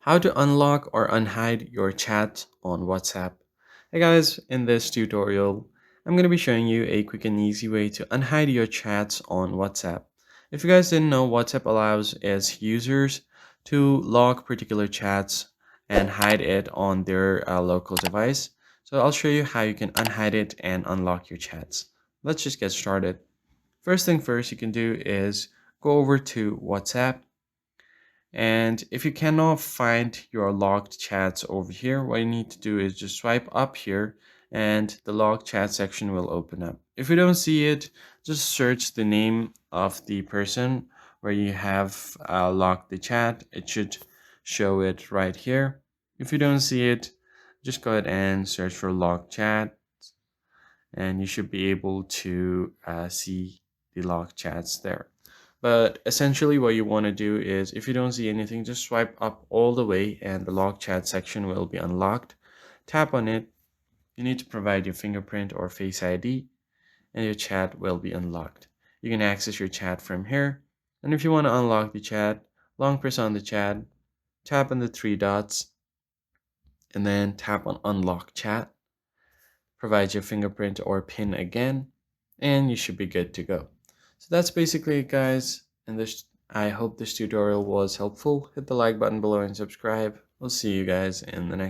How to unlock or unhide your chat on WhatsApp. Hey guys, in this tutorial, I'm going to be showing you a quick and easy way to unhide your chats on WhatsApp. If you guys didn't know, WhatsApp allows its users to lock particular chats and hide it on their local device. So I'll show you how you can unhide it and unlock your chats. Let's just get started. First thing first you can do is go over to WhatsApp, and if you cannot find your locked chats over here, what you need to do is just swipe up here and the locked chat section will open up. If you don't see it, just search the name of the person where you have locked the chat. It should show it right here. If you don't see it, just go ahead and search for locked chat and you should be able to see the locked chats there. But essentially what you want to do is, if you don't see anything, just swipe up all the way and the lock chat section will be unlocked. Tap on it. You need to provide your fingerprint or face ID and your chat will be unlocked. You can access your chat from here. And if you want to unlock the chat, long press on the chat, tap on the three dots, and then tap on unlock chat. Provide your fingerprint or PIN again, and you should be good to go. So that's basically it, guys. And this, I hope this tutorial was helpful. Hit the like button below and subscribe. We'll see you guys in the next